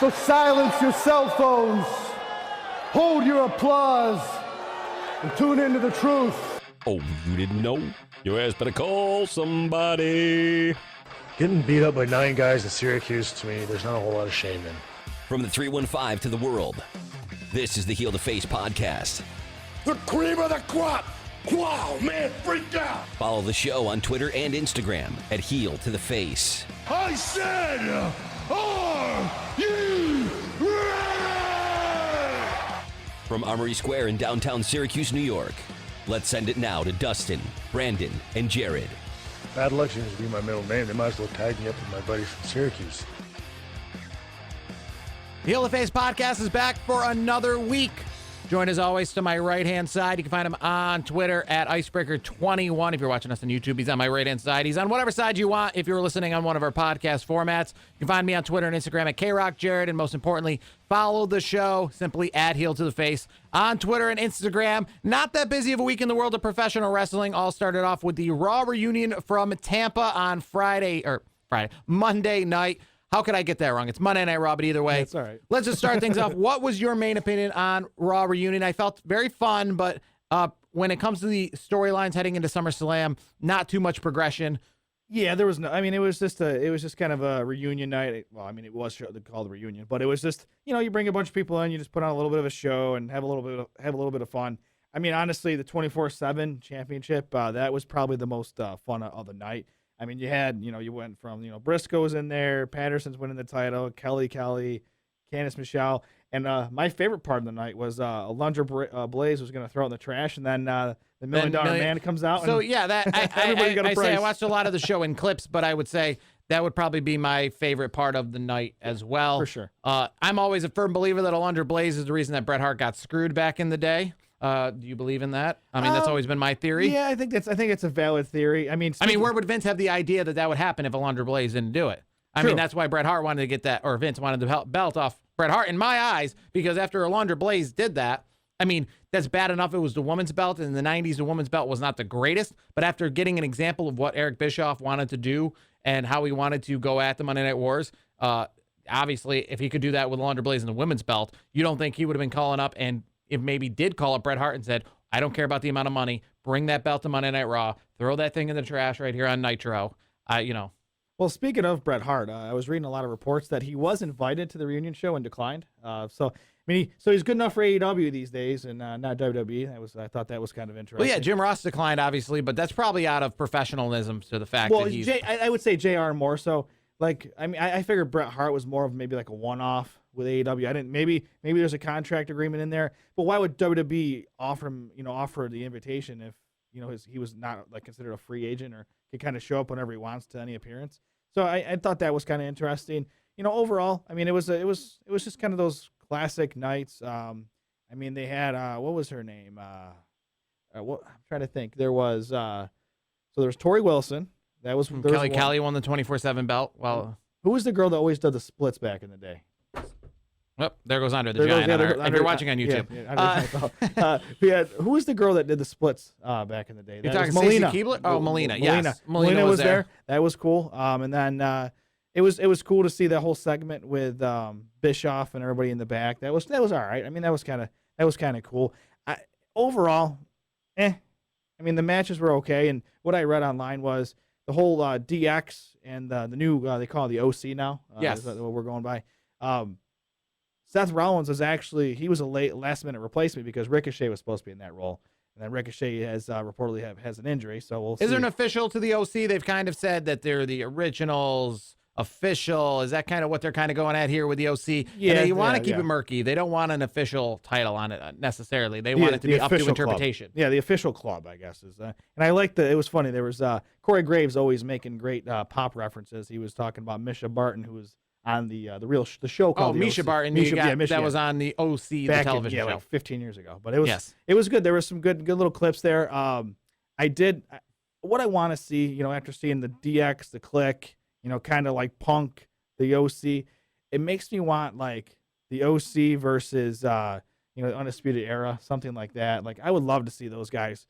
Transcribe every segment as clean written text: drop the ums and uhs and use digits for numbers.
So silence your cell phones, hold your applause, and tune into the truth. Oh, you didn't know? Your ass better call somebody. Getting beat up by 9 guys in Syracuse, to me, there's not a whole lot of shame in. From the 315 to the world, this is the Heel to Face podcast. The cream of the crop! Wow, man, freaked out! Follow the show on Twitter and Instagram at Heel to the Face. I said, are you ready? From Armory Square in downtown Syracuse, New York, let's send it now to Dustin, Brandon, and Jared. Bad luck seems to be my middle name. They might as well tag me up with my buddies from Syracuse. The Heel to Face podcast is back for another week. Joined as always to my right-hand side. You can find him on Twitter at Icebreaker21. If you're watching us on YouTube, he's on my right-hand side. He's on whatever side you want if you're listening on one of our podcast formats. You can find me on Twitter and Instagram at KRockJared. And most importantly, follow the show simply at Heel to the Face on Twitter and Instagram. Not that busy of a week in the world of professional wrestling. All started off with the Raw reunion from Tampa on Monday night. How could I get that wrong? It's Monday Night Raw, but either way. That's all right. Let's just start things off. What was your main opinion on Raw Reunion? I felt very fun, but when it comes to the storylines heading into SummerSlam, not too much progression. Yeah, there was no. I mean, it was just kind of a reunion night. Well, I mean, it was called a reunion, but it was just, you bring a bunch of people in, you just put on a little bit of a show and have a little bit of fun. I mean, honestly, the 24/7 championship, that was probably the most fun of the night. I mean, you had, you went from, Briscoe's in there, Patterson's winning the title, Kelly, Candice Michelle. And my favorite part of the night was Alundra Blaze was going to throw it in the trash, and then the $1 Million Man comes out. So, and yeah, that everybody got a prize. I watched a lot of the show in clips, but I would say that would probably be my favorite part of the night as well. For sure. I'm always a firm believer that Alundra Blaze is the reason that Bret Hart got screwed back in the day. Do you believe in that? I mean, that's always been my theory. Yeah, I think it's a valid theory. I mean, where would Vince have the idea that would happen if Alundra Blaze didn't do it? I mean, that's why Bret Hart wanted to get that, or Vince wanted the belt off Bret Hart, in my eyes, because after Alundra Blaze did that, I mean, that's bad enough it was the woman's belt. In the 90s, the woman's belt was not the greatest, but after getting an example of what Eric Bischoff wanted to do and how he wanted to go at the Monday Night Wars, obviously, if he could do that with Alundra Blaze and the women's belt, you don't think he would have been calling up, and if maybe did call up Bret Hart and said, I don't care about the amount of money, bring that belt to Monday Night Raw, throw that thing in the trash right here on Nitro, Well, speaking of Bret Hart, I was reading a lot of reports that he was invited to the reunion show and declined. So he's good enough for AEW these days and not WWE. I thought that was kind of interesting. Well, yeah, Jim Ross declined, obviously, but that's probably out of professionalism to the fact that he's... I would say JR more so. Like, I mean, I figured Bret Hart was more of maybe like a one-off with AEW. Maybe there's a contract agreement in there, but why would WWE offer the invitation if, he was not like considered a free agent or could kind of show up whenever he wants to any appearance? So I thought that was kind of interesting. Overall, I mean, it was just kind of those classic nights. I mean, they had what was her name? I'm trying to think. There was Tori Wilson. That was Kelly won the 24/7 belt. Well, who was the girl that always did the splits back in the day? Oh, there goes Andre the Giant. If you're watching on YouTube. Who was the girl that did the splits back in the day? You're talking Melina. Keebler? Oh, Melina. Yes. Melina was there. That was cool. And then it was cool to see that whole segment with Bischoff and everybody in the back. That was all right. I mean, that was kind of cool. Overall, I mean, the matches were okay. And what I read online was the whole DX and the new they call it the OC now. Yes, is what we're going by. Seth Rollins he was a last minute replacement because Ricochet was supposed to be in that role, and then Ricochet has reportedly has an injury. So we'll see. Is there an official to the OC? They've kind of said that they're the originals. Official, is that kind of what they're kind of going at here with the OC? Yeah, you want to keep it murky. They don't want an official title on it necessarily. They want it to be up to interpretation. Club. Yeah, the official club, I guess is. And I like it was funny. There was Corey Graves always making great pop references. He was talking about Misha Barton, who was on the show called Misha Barton. That was on the OC, the television show, like 15 years ago. But it was good. There was some good little clips there. What I want to see, after seeing the DX, the Click, kind of like Punk, the OC, it makes me want like the OC versus Undisputed Era, something like that. Like I would love to see those guys,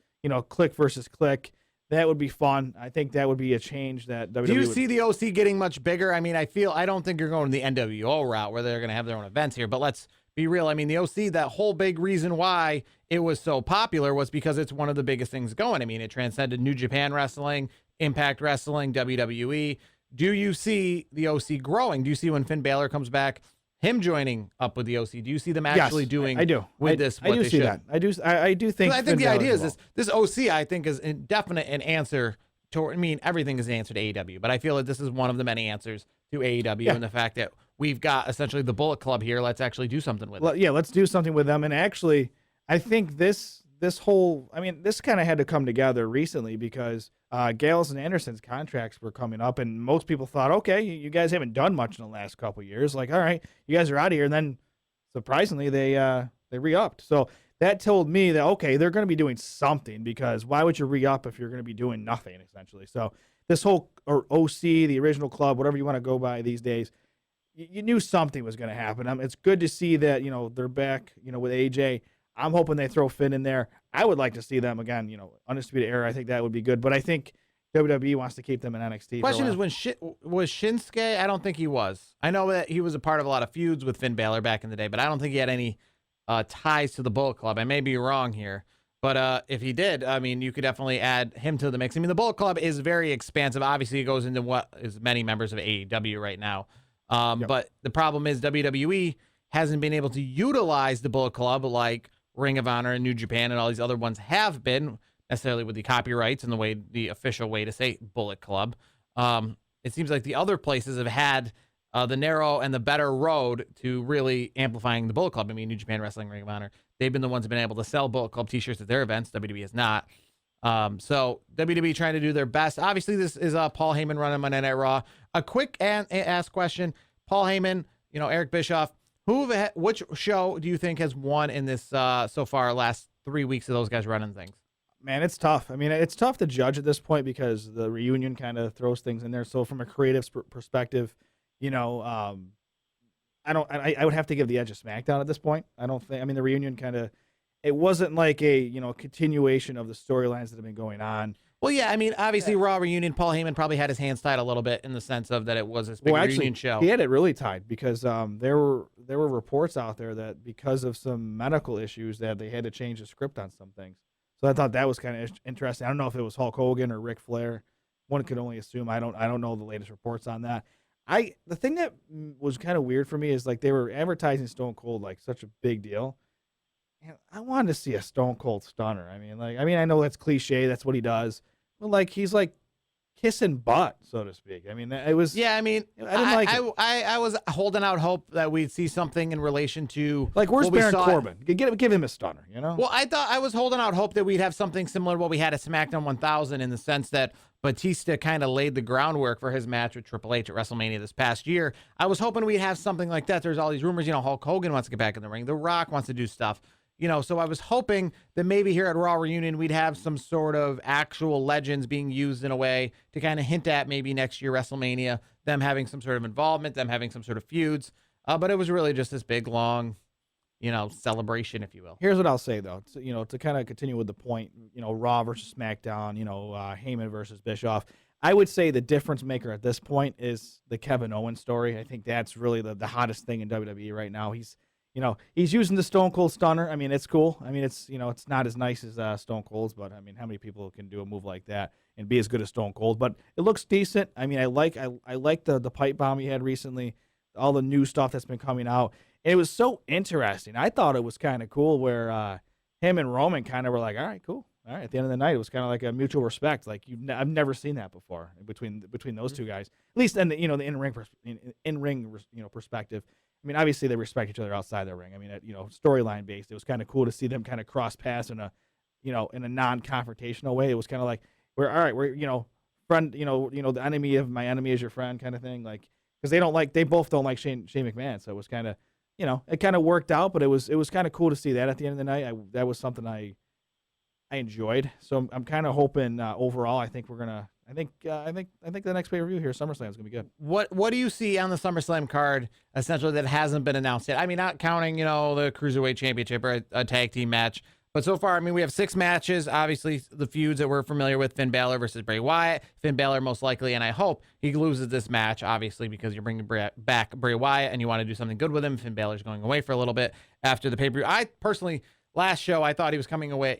Click versus Click, that would be fun. I think that would be a change that WWE Do you would, see the OC getting much bigger? I mean, I don't think you're going the NWO route where they're going to have their own events here, but let's be real. I mean, the OC, that whole big reason why it was so popular was because it's one of the biggest things going. I mean, it transcended New Japan Wrestling, Impact Wrestling, WWE. Do you see the OC growing? Do you see when Finn Balor comes back, him joining up with the OC? Do you see them actually doing I do. with this? I do see that. I do think. I think Finn the Balor idea is will. this OC, I think, is definite an answer to, I mean, everything is an answer to AEW, but I feel that this is one of the many answers to AEW and the fact that we've got essentially the Bullet Club here. Let's actually do something with it. Yeah, let's do something with them. And actually, I think this whole, I mean, this kind of had to come together recently because Gales and Anderson's contracts were coming up, and most people thought, okay, you guys haven't done much in the last couple of years. Like, all right, you guys are out of here. And then surprisingly, they re-upped. So that told me that, okay, they're going to be doing something, because why would you re-up if you're going to be doing nothing, essentially? So this whole, or OC, the original club, whatever you want to go by these days, you knew something was going to happen. It's good to see that, they're back, with AJ. I'm hoping they throw Finn in there. I would like to see them again, Undisputed Era. I think that would be good. But I think WWE wants to keep them in NXT. Question is, was Shinsuke? I don't think he was. I know that he was a part of a lot of feuds with Finn Balor back in the day, but I don't think he had any ties to the Bullet Club. I may be wrong here. But if he did, I mean, you could definitely add him to the mix. I mean, the Bullet Club is very expansive. Obviously, it goes into what is many members of AEW right now. But the problem is WWE hasn't been able to utilize the Bullet Club like Ring of Honor and New Japan and all these other ones have been, necessarily with the copyrights and the official way to say Bullet Club. It seems like the other places have had the narrow and the better road to really amplifying the Bullet Club. I mean, New Japan Wrestling, Ring of Honor, they've been the ones that have been able to sell Bullet Club t-shirts at their events. WWE has not. So WWE trying to do their best. Obviously, this is Paul Heyman running Monday Night Raw. A quick ask question. Paul Heyman, Eric Bischoff, which show do you think has won in this so far last 3 weeks of those guys running things? Man, it's tough. I mean, it's tough to judge at this point because the reunion kind of throws things in there. So from a creative perspective, I would have to give the edge of SmackDown at this point. I don't think, I mean, the reunion it wasn't like a, continuation of the storylines that have been going on. Well, yeah, I mean, obviously, Raw reunion, Paul Heyman probably had his hands tied a little bit in the sense of that it was this big reunion show. He had it really tied because there were reports out there that because of some medical issues that they had to change the script on some things. So I thought that was kind of interesting. I don't know if it was Hulk Hogan or Ric Flair. One could only assume. I don't know the latest reports on that. The thing that was kind of weird for me is like they were advertising Stone Cold like such a big deal. And I wanted to see a Stone Cold Stunner. I mean, I know that's cliche. That's what he does. But like, he's like kissing butt, so to speak. I mean, it was. Yeah, I mean, I didn't like it. I was holding out hope that we'd see something in relation to like where's Baron Corbin? Give him a stunner, Well, I was holding out hope that we'd have something similar to what we had at SmackDown 1000 in the sense that Batista kind of laid the groundwork for his match with Triple H at WrestleMania this past year. I was hoping we'd have something like that. There's all these rumors, Hulk Hogan wants to get back in the ring. The Rock wants to do stuff. So I was hoping that maybe here at Raw Reunion, we'd have some sort of actual legends being used in a way to kind of hint at maybe next year WrestleMania, them having some sort of involvement, them having some sort of feuds. But it was really just this big, long, celebration, if you will. Here's what I'll say, though. To kind of continue with the point, Raw versus SmackDown, Heyman versus Bischoff. I would say the difference maker at this point is the Kevin Owens story. I think that's really the hottest thing in WWE right now. He's using the Stone Cold Stunner. I mean, it's cool. I mean, it's not as nice as Stone Cold's, but I mean, how many people can do a move like that and be as good as Stone Cold? But it looks decent. I mean, I like the pipe bomb he had recently, all the new stuff that's been coming out. And it was so interesting. I thought it was kind of cool where him and Roman kind of were like, all right, cool. All right. At the end of the night, it was kind of like a mutual respect. Like I've never seen that before between those two guys, at least in the in ring perspective. I mean, obviously they respect each other outside their ring. I mean, storyline based, it was kind of cool to see them kind of cross paths in a non-confrontational way. It was kind of like we're friend, the enemy of my enemy is your friend kind of thing. Like, because they both don't like Shane McMahon. So it was kind of, it kind of worked out, but it was kind of cool to see that at the end of the night. That was something I enjoyed. So I'm kind of hoping overall, I think the next pay-per-view here, SummerSlam, is going to be good. What do you see on the SummerSlam card, essentially, that hasn't been announced yet? I mean, not counting, the Cruiserweight Championship or a tag team match, But so far, I mean, we have 6 matches. Obviously, the feuds that we're familiar with, Finn Balor versus Bray Wyatt. Finn Balor most likely, and I hope he loses this match, obviously, because you're bringing back Bray Wyatt and you want to do something good with him. Finn Balor's going away for a little bit after the pay-per-view. I personally, last show, I thought he was going away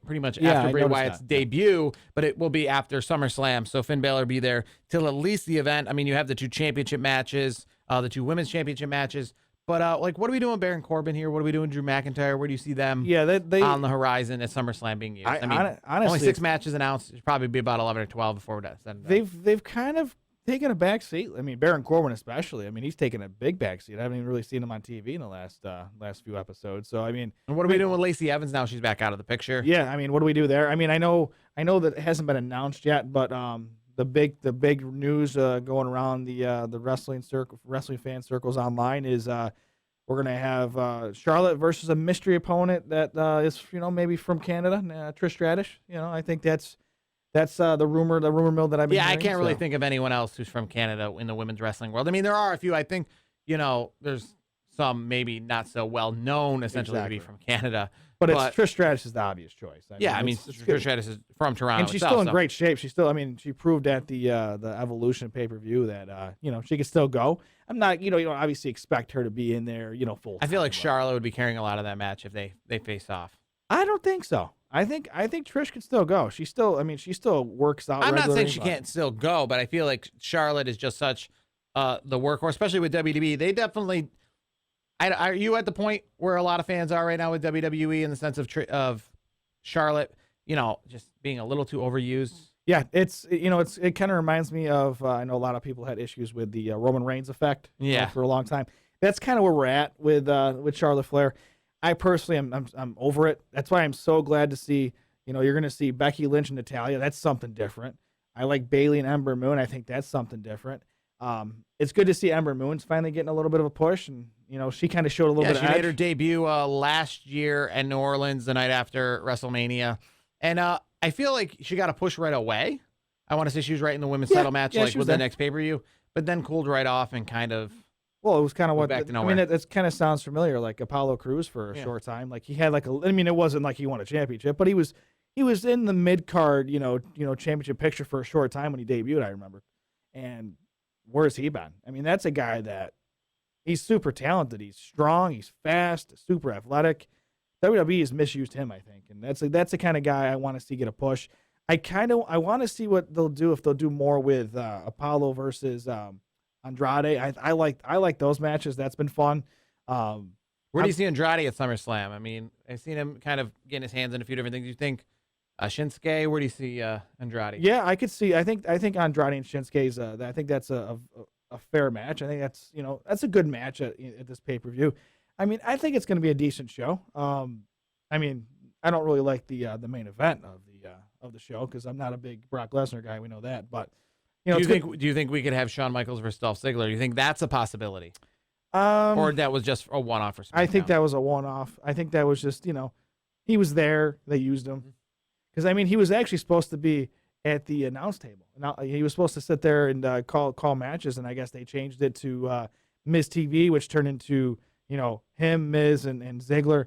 pretty much after Bray Wyatt's debut, but it will be after SummerSlam. So Finn Balor will be there till at least the event. I mean, you have the 2 championship matches, the 2 women's championship matches. But, what are we doing with Baron Corbin here? What are we doing with Drew McIntyre? Where do you see them they on the horizon at SummerSlam being used? I mean, honestly, only 6 matches announced. It'll probably be about 11 or 12 before we're done. They've kind of taken a back seat. I mean, Baron Corbin especially. I mean, he's taken a big back seat. I haven't even really seen him on TV in the last few episodes. So, I mean. And what are we doing with Lacey Evans now she's back out of the picture? Yeah, I mean, what do we do there? I mean, I know that it hasn't been announced yet, but the big news going around the wrestling fan circles online is we're gonna have Charlotte versus a mystery opponent that is maybe from Canada, Trish Stratus. I think that's the rumor mill that I've been hearing, I can't really think of anyone else who's from Canada in the women's wrestling world. I mean, there are a few. I think there's some maybe not so well known essentially to be from Canada. But it's Trish Stratus is the obvious choice. I mean, Trish Stratus is from Toronto, and she's still in great shape. She's still, I mean, she proved at the Evolution pay-per-view that she could still go. I'm not, you don't obviously expect her to be in there, full time. I feel like Charlotte would be carrying a lot of that match if they face off. I don't think so. I think Trish could still go. She still works out. I'm not saying she can't still go, but I feel like Charlotte is just such the workhorse, especially with WWE. They definitely. Are you at the point where a lot of fans are right now with WWE in the sense of Charlotte, just being a little too overused? Yeah, it kind of reminds me of I know a lot of people had issues with the Roman Reigns effect for a long time. That's kind of where we're at with Charlotte Flair. I personally I'm over it. That's why I'm so glad to see, you're going to see Becky Lynch and Natalya. That's something different. I like Bayley and Ember Moon. I think that's something different. It's good to see Ember Moon's finally getting a little bit of a push, and she kind of showed a little bit of edge. She made her debut last year in New Orleans the night after WrestleMania, and I feel like she got a push right away. I want to say she was right in the women's title match, with the next pay-per-view, but then cooled right off and kind of. Well, it was kind of back to nowhere. I mean, it kind of sounds familiar, like Apollo Crews for a short time. Like he had it wasn't like he won a championship, but he was in the mid card, championship picture for a short time when he debuted. I remember, and where's he been? I mean, that's a guy that he's super talented. He's strong. He's fast. Super athletic. WWE has misused him, I think, and that's the kind of guy I want to see get a push. I want to see what they'll do if they'll do more with Apollo versus Andrade. I like those matches. That's been fun. Where do you see Andrade at SummerSlam? I mean, I've seen him kind of getting his hands in a few different things. Do you think Shinsuke? Where do you see Andrade? Yeah, I could see. I think Andrade and Shinsuke's. I think that's a fair match. I think that's a good match at this pay-per-view. I mean, I think it's going to be a decent show. I mean, I don't really like the main event of the show because I'm not a big Brock Lesnar guy. We know that, but do you think we could have Shawn Michaels versus Dolph Ziggler? Do you think that's a possibility? Or that was just a one-off for SmackDown? I think that was a one-off. I think that was just he was there. They used him because I mean he was actually supposed to be at the announce table. Now he was supposed to sit there and call matches, and I guess they changed it to Miz TV, which turned into him, Miz, and Ziggler.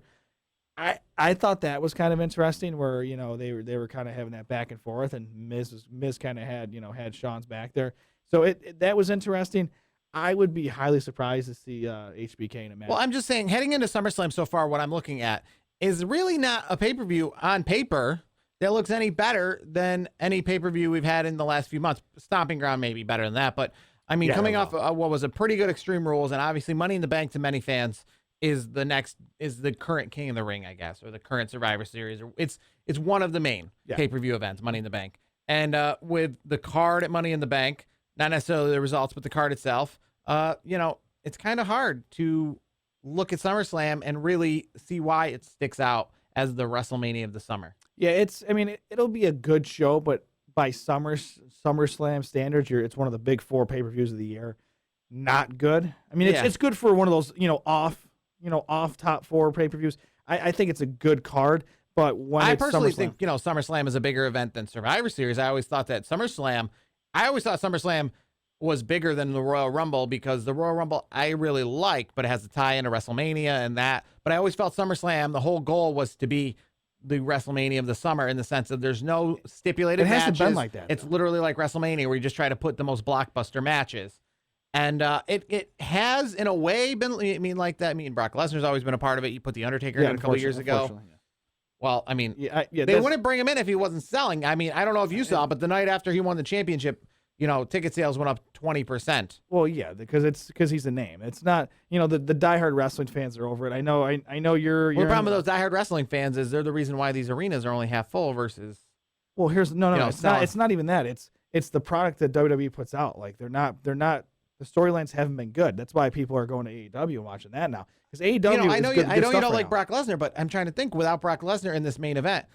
I thought that was kind of interesting, where they were kind of having that back and forth, and Miz kind of had Shawn's back there, so that was interesting. I would be highly surprised to see HBK in a match. Well, I'm just saying, heading into SummerSlam so far, what I'm looking at is really not a pay-per-view on paper that looks any better than any pay-per-view we've had in the last few months. Stomping Ground may be better than that, but I mean, coming off what was a pretty good Extreme Rules, and obviously Money in the Bank to many fans is the current King of the Ring, I guess, or the current Survivor Series. It's one of the main pay-per-view events, Money in the Bank. And with the card at Money in the Bank, not necessarily the results, but the card itself, it's kind of hard to look at SummerSlam and really see why it sticks out as the WrestleMania of the summer. Yeah, it'll be a good show, but by SummerSlam standards, it's one of the big 4 pay-per-views of the year. Not good. I mean, it's good for one of those, off top 4 pay-per-views. I think it's a good card, but when I personally think, SummerSlam is a bigger event than Survivor Series. I always thought SummerSlam was bigger than the Royal Rumble, because the Royal Rumble I really like, but it has a tie into WrestleMania and that. But I always felt SummerSlam, the whole goal was to be the WrestleMania of the summer in the sense that there's no stipulated It hasn't matches. been like that, It's though. literally like WrestleMania where you just try to put the most blockbuster matches. And it has, in a way, been, I mean, like that. I mean, Brock Lesnar's always been a part of it. You put The Undertaker in a couple years ago. unfortunately, yeah. Well, I mean, Yeah, they wouldn't bring him in if he wasn't selling. I mean, I don't know if you saw, but the night after he won the championship, ticket sales went up 20%. Well, yeah, because he's a name. It's not, the diehard wrestling fans are over it. I know you're. Well, the problem with those diehard wrestling fans is they're the reason why these arenas are only half full versus. Well, here's no, it's selling. not. It's not even that. It's the product that WWE puts out. Like they're not. The storylines haven't been good. That's why people are going to AEW and watching that now. Because AEW, I know is good, I know good you stuff don't right like now. Brock Lesnar, but I'm trying to think. Without Brock Lesnar in this main event,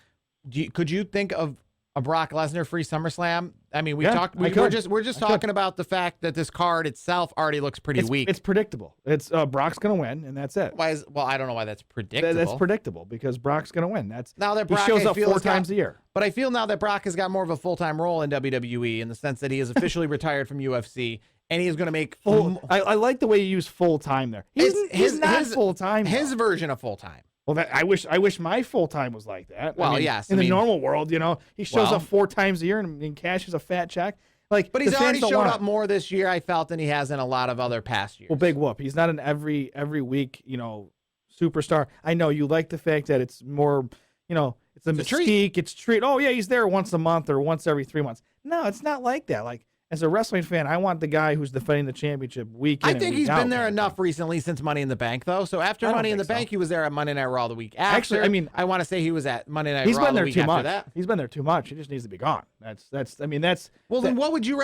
could you think of a Brock Lesnar free SummerSlam? I mean, Yeah, I could. we're just I talking about the fact that this card itself already looks pretty weak. It's predictable. It's Brock's gonna win, and that's it. Well, I don't know why that's predictable. That's predictable because Brock's gonna win. Now that Brock, he shows I up feel, 4 times a year. But I feel now that Brock has got more of a full-time role in WWE in the sense that he is officially retired from UFC, and he is going to make I like the way you use full time there. He's not full time. His version of full-time. Well, I wish my full time was like that. Well, I mean, yes, in the normal world, he shows up 4 times a year and cashes a fat check. Like, But he's the fans already don't showed want up more this year, I felt, than he has in a lot of other past years. Well, big whoop. He's not an every week, superstar. I know you like the fact that it's more, it's a mystique. It's treat. Oh yeah, he's there once a month or once every 3 months. No, it's not like that. Like, as a wrestling fan, I want the guy who's defending the championship week in I and think week he's out been there kind of enough thing. recently since Money in the Bank, though. So after I don't Money in the think so. Bank, he was there at Monday Night Raw the week after. Actually, I mean, I want to say he was at Monday Night He's Raw been the there week too after much. that. He's been there too much. He just needs to be gone. That's. Well, then what would you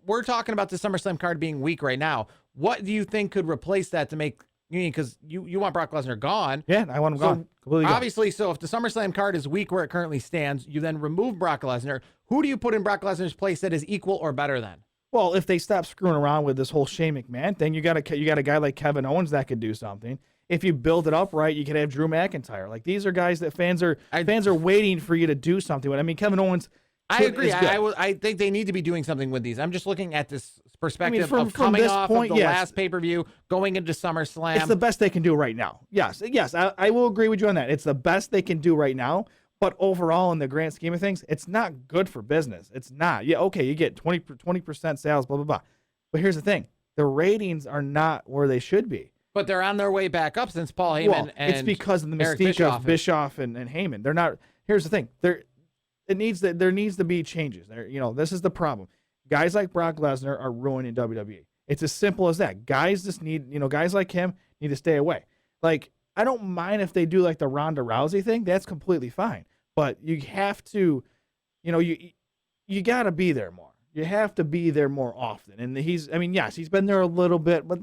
we're talking about the SummerSlam card being weak right now. What do you think could replace that to make, because you want Brock Lesnar gone. Yeah, I want him So, gone. Completely gone. Obviously, so if the SummerSlam card is weak where it currently stands, you then remove Brock Lesnar. Who do you put in Brock Lesnar's place that is equal or better than? Well, if they stop screwing around with this whole Shane McMahon thing, you got a guy like Kevin Owens that could do something. If you build it up right, you could have Drew McIntyre. Like, these are guys that fans are waiting for you to do something with. I mean, Kevin Owens. I agree. is good. I think they need to be doing something with these. I'm just looking at this perspective from of coming this off point, of the yes. last pay-per-view, going into SummerSlam. It's the best they can do right now. Yes, I will agree with you on that. It's the best they can do right now. But overall, in the grand scheme of things, it's not good for business. It's not. Yeah, okay, you get 20% sales, blah, blah, blah. But here's the thing. The ratings are not where they should be. But they're on their way back up since Paul Heyman Well, and it's because of the Eric mystique of Bischoff and Heyman. They're not. Here's the thing. There needs to be changes. This is the problem. Guys like Brock Lesnar are ruining WWE. It's as simple as that. Guys just need, guys like him need to stay away. Like, I don't mind if they do like the Ronda Rousey thing. That's completely fine. But you have to, you got to be there more. You have to be there more often. And he's been there a little bit, but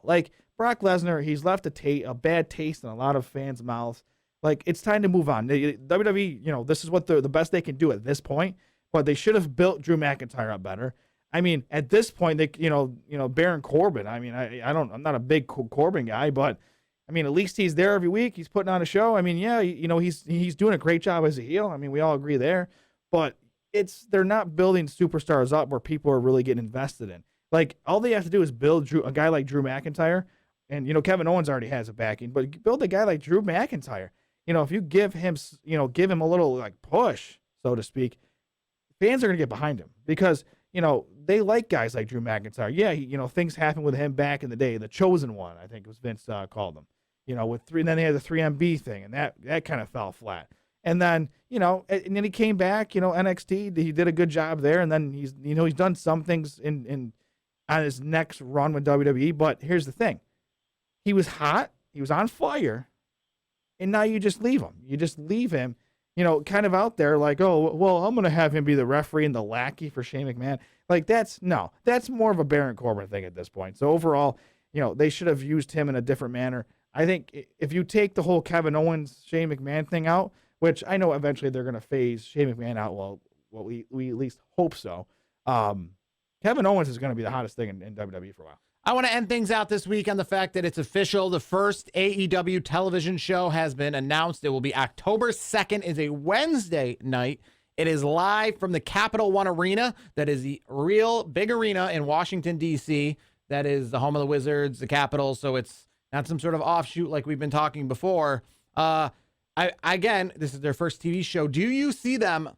like Brock Lesnar, he's left a bad taste in a lot of fans' mouths. Like, it's time to move on. WWE, this is what the best they can do at this point, but they should have built Drew McIntyre up better. I mean, at this point, they, Baron Corbin. I mean, I'm not a big Corbin guy, but I mean, at least he's there every week. He's putting on a show. I mean, yeah, he's doing a great job as a heel. I mean, we all agree there, but they're not building superstars up where people are really getting invested in. Like, all they have to do is build a guy like Drew McIntyre, and Kevin Owens already has a backing, but build a guy like Drew McIntyre. If you give him a little like push, so to speak, fans are gonna get behind him because they like guys like Drew McIntyre. Yeah, things happened with him back in the day. The Chosen One, I think, was Vince called him. With 3, and then they had the 3MB thing, and that kind of fell flat. And then, and then he came back, NXT, he did a good job there. And then he's done some things on his next run with WWE. But here's the thing. He was hot. He was on fire. And now you just leave him. You just leave him, kind of out there like, oh, well, I'm going to have him be the referee and the lackey for Shane McMahon. Like, that's more of a Baron Corbin thing at this point. So overall, they should have used him in a different manner. I think if you take the whole Kevin Owens, Shane McMahon thing out, which I know eventually they're going to phase Shane McMahon out. Well, we at least hope so. Kevin Owens is going to be the hottest thing in WWE for a while. I want to end things out this week on the fact that it's official. The first AEW television show has been announced. It will be October 2nd. It's a Wednesday night. It is live from the Capital One Arena. That is the real big arena in Washington, D.C. That is the home of the Wizards, the Capitol. So it's not some sort of offshoot like we've been talking before. Again, this is their first TV show. Do you see them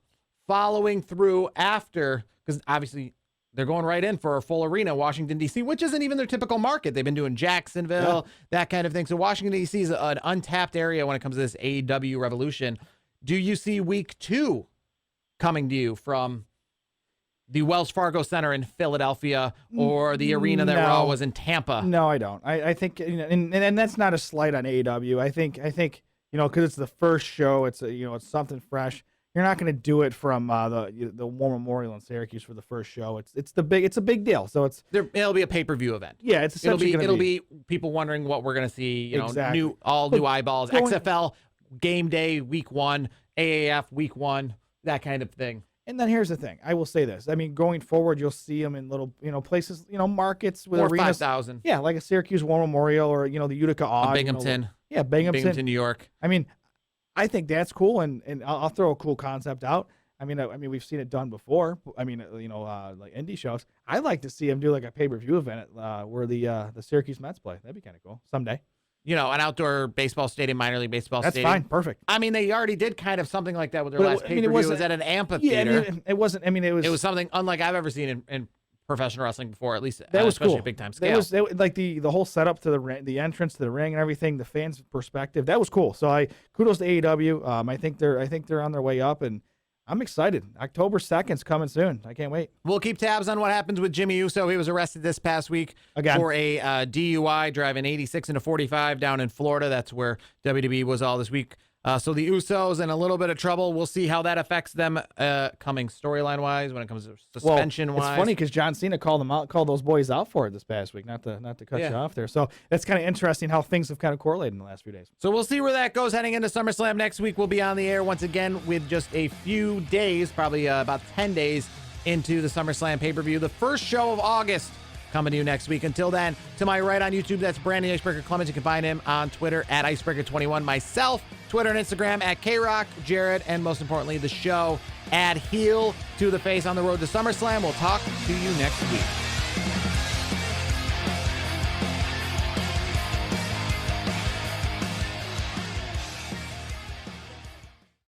following through after? Because obviously they're going right in for a full arena, Washington, D.C., which isn't even their typical market. They've been doing Jacksonville, that kind of thing. So Washington, D.C. is an untapped area when it comes to this AEW revolution. Do you see week 2 coming to you from the Wells Fargo Center in Philadelphia or the arena that Raw was in Tampa? No, I don't. I think, and that's not a slight on AEW. I think, because it's the first show, it's it's something fresh. You're not going to do it from the War Memorial in Syracuse for the first show. It's a big deal. So it'll be a pay-per-view event. Yeah, it's essentially it'll be people wondering what we're going to see. Exactly. New eyeballs. XFL game day week 1, AAF week 1, that kind of thing. And then here's the thing. I will say this. I mean, going forward, you'll see them in little, places, markets with arenas. 5,000. Yeah, like a Syracuse War Memorial or, the Utica Oz. Binghamton. Binghamton, New York. I mean, I think that's cool, and I'll throw a cool concept out. I mean, we've seen it done before. I mean, like indie shows. I'd like to see them do like a pay-per-view event where the Syracuse Mets play. That'd be kind of cool someday. An outdoor baseball stadium, minor league baseball That's stadium. That's fine. Perfect. I mean, they already did kind of something like that with their last pay-per-view. It was at an amphitheater. Yeah, it wasn't. I mean, it was something unlike I've ever seen in professional wrestling before, at least that was especially cool. Big time scale. Like the whole setup to the entrance to the ring and everything, the fans' perspective. That was cool. So kudos to AEW. I think they're on their way up, and I'm excited. October 2nd's coming soon. I can't wait. We'll keep tabs on what happens with Jimmy Uso. He was arrested this past week again for a DUI, driving 86 into 45 down in Florida. That's where WWE was all this week. So the Usos in a little bit of trouble. We'll see how that affects them coming storyline-wise when it comes to suspension-wise. It's funny because John Cena called those boys out for it this past week. Not to cut you off there. So that's kind of interesting how things have kind of correlated in the last few days. So we'll see where that goes heading into SummerSlam next week. We'll be on the air once again with just a few days, probably about 10 days into the SummerSlam pay-per-view. The first show of August coming to you next week. Until then, to my right on YouTube, that's Brandon Icebreaker Clemens. You can find him on Twitter at Icebreaker21. Myself, Twitter and Instagram at KRock, Jared, and most importantly, the show at Heel to the Face on the road to SummerSlam. We'll talk to you next week.